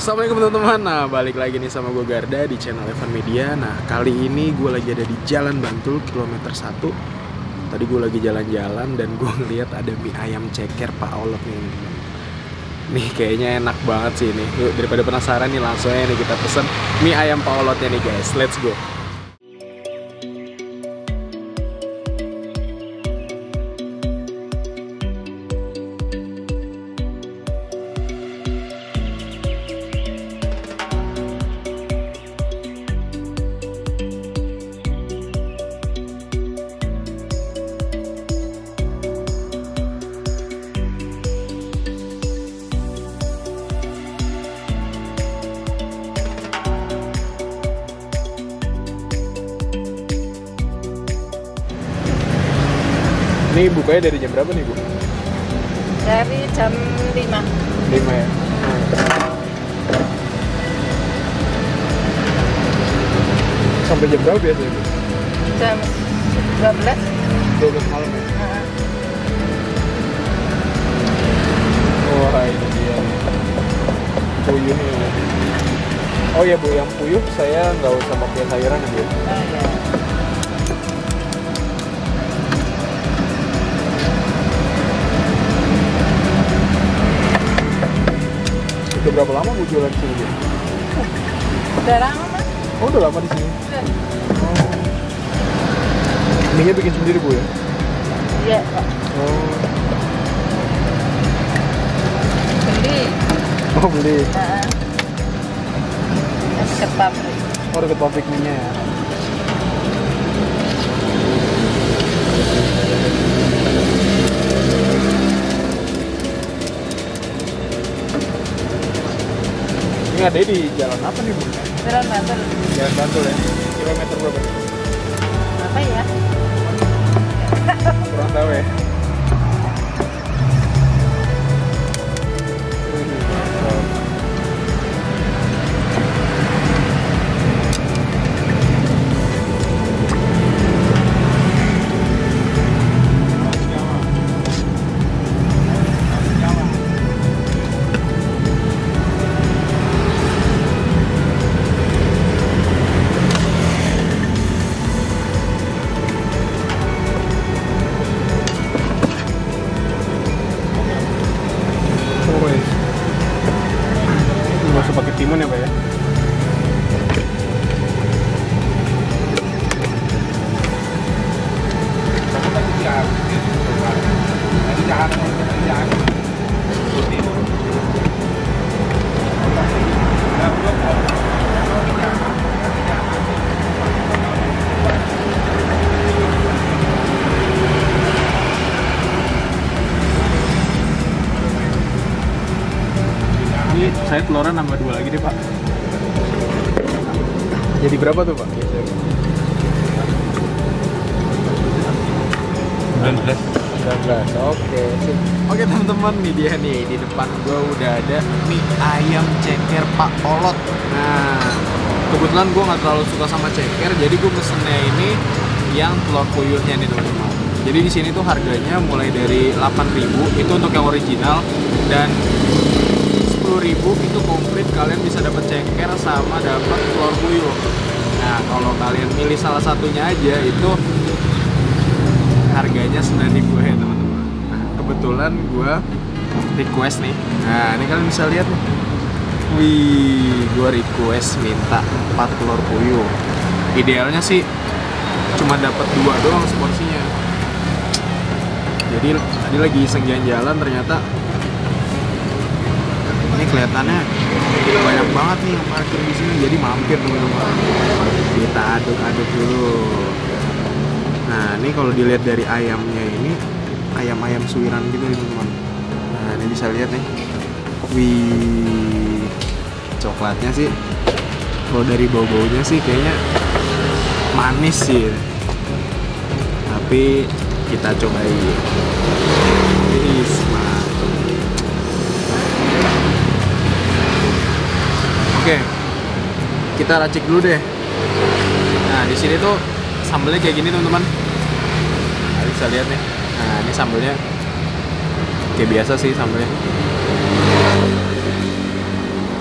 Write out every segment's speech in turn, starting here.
Assalamualaikum teman-teman. Nah, balik lagi nih sama gue Garda di channel Evan Media. Nah, kali ini gue lagi ada di Jalan Bantul kilometer 1. Tadi gue lagi jalan-jalan dan gue ngeliat ada mie ayam ceker Pak Olot nih. Nih kayaknya enak banget sih ini. Yuk, daripada penasaran nih, langsung aja nih kita pesen mie ayam Pak Olotnya nih guys. Let's go. Ini bukanya dari jam berapa nih, Bu? Dari jam 5. 5 ya? Sampai jam berapa biasanya, Bu? Jam 12. 12 malam ya? Wah, ini dia puyuhnya. Oh ya, Bu, yang puyuh saya nggak usah pakai sayuran ya, Bu? Ya. Udah berapa lama Bu jualan di sini, Bu? Udah lama, Mas. Oh, udah lama di sini. Udah. Oh. Mie-nya bikin sendiri, Bu ya? Iya, Pak. Oh. Beli. Oh, beli. Dekat pabrik. Oh, deket pabrik mie-nya ya. Ini ada di jalan apa nih, Bu? Jalan Bantul. Jalan Bantul ya? Kilometer berapa? Apa ya? Kurang tahu ya. Nggak usah pakai timun ya, Pak ya? Ini saya telurnya nambah 2 lagi deh, Pak. Jadi berapa tuh, Pak? 19. Oke. Oke teman-teman, nih dia nih, di depan gue udah ada mie ayam ceker Pak Olot. Nah, kebetulan gue nggak terlalu suka sama ceker, jadi gue pesennya ini yang telur puyuhnya nih teman-teman. Jadi di sini tuh harganya mulai dari 8.000 itu untuk yang original, dan 10.000 itu komplit kalian bisa dapat ceker sama dapat telur puyuh. Nah, kalau kalian milih salah satunya aja itu harganya 9.000 ya teman-teman. Nah, kebetulan gue request nih. Nah, ini kalian bisa lihat nih. Wih, gue request minta 4 telur puyuh. Idealnya sih cuma dapat 2 doang seporsinya. Jadi tadi lagi iseng jalan-jalan, ternyata ini kelihatannya banyak banget nih yang parkir di sini, jadi mampir teman-teman. Kita aduk-aduk dulu. Nah, ini kalau dilihat dari ayamnya ini ayam-ayam suiran gitu nih teman-teman. Nah, ini bisa lihat nih. Wih, coklatnya sih kalau dari bau-baunya sih kayaknya manis sih. Tapi kita cobain. Oke, kita racik dulu deh. Nah, di sini tuh sambelnya kayak gini teman-teman. Nah, bisa lihat nih. Nah, ini sambelnya kayak biasa sih sambelnya.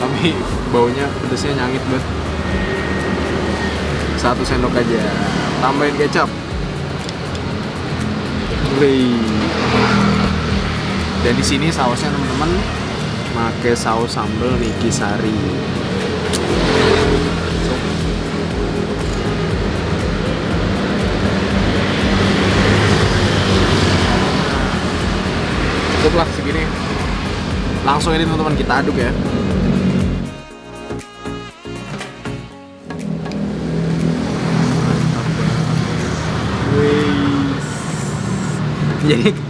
Tapi Ini baunya pedesnya nyangit banget. 1 sendok aja. Tambahin kecap. Wih. Dan di sini sausnya teman-teman pakai saus sambal Niki Sari. Cukup lah segini. Langsung ini teman-teman kita aduk ya.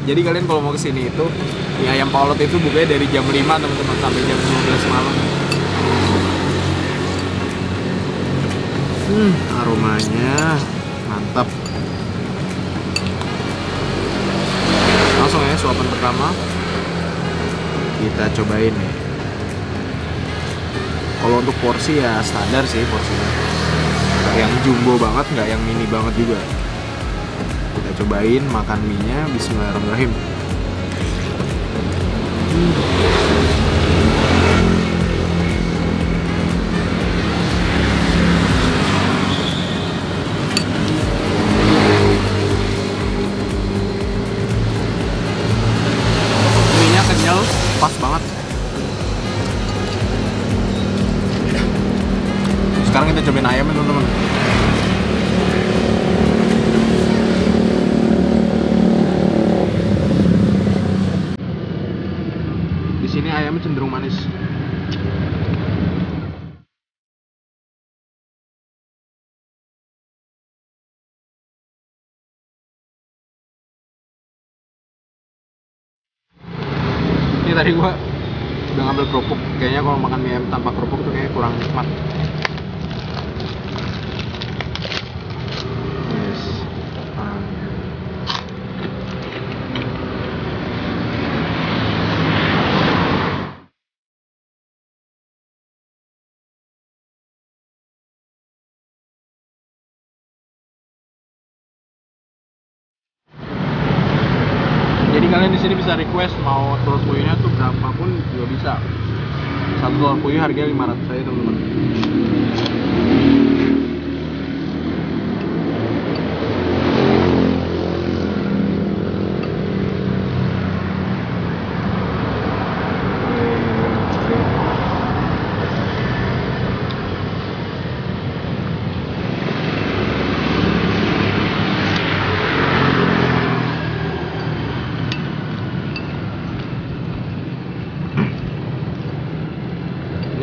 Jadi kalian kalau mau kesini itu Mie Ayam Pak Olot itu bukanya dari jam 5 teman-teman sampai jam 12 malam. Aromanya mantap. Langsung ya suapan pertama kita cobain nih. Kalau untuk porsi ya standar sih porsinya, nggak yang jumbo banget, nggak yang mini banget juga. Kita cobain makan mie-nya. Bismillahirrahmanirrahim. Mie-nya kenyal, pas banget. Sekarang kita cobain ayamnya teman-teman. Sini ayamnya cenderung manis. Ini tadi gua udah ngambil kerupuk. Kayaknya kalau makan mie ayam tanpa kerupuk tuh kayaknya kurang nikmat. Yes. Jadi kalian di sini bisa request mau telur puyuhnya tuh berapapun juga bisa. Satu telur puyuh harganya 500 aja teman-teman.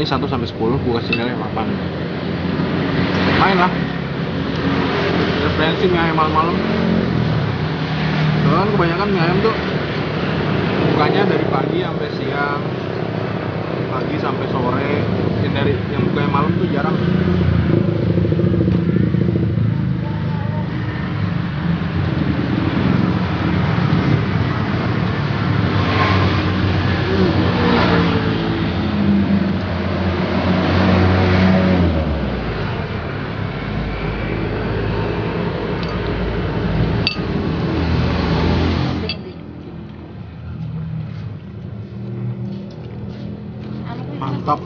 Ini 1 sampai 10, gue kasih nilai 8. Main lah. Referensi mie ayam malam-malam. Soalnya kebanyakan mie ayam tuh bukanya dari pagi sampai siang, pagi sampai sore. Yang bukanya malam tuh jarang. Mantap.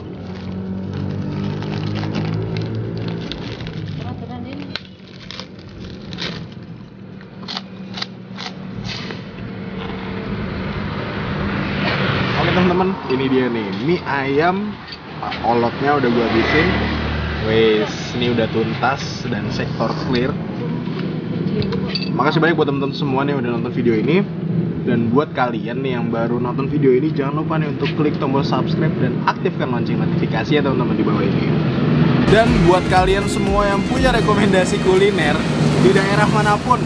Oke teman-teman, ini dia nih mie ayam Pak Olotnya udah gua habisin. Wes, ini udah tuntas dan sektor clear. Makasih banyak buat teman-teman semua nih udah nonton video ini. Dan buat kalian nih yang baru nonton video ini, jangan lupa nih untuk klik tombol subscribe dan aktifkan lonceng notifikasi ya teman-teman di bawah ini. Dan buat kalian semua yang punya rekomendasi kuliner di daerah manapun,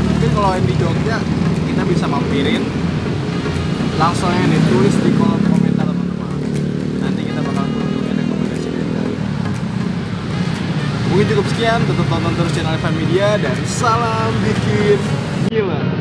mungkin kalau yang di Jogja kita bisa mampirin, langsung aja ditulis di kolom komentar teman-teman. Nanti kita bakal kunjungi rekomendasi dari kalian. Mungkin cukup sekian, tetap tonton terus channel Media dan salam bikin gila.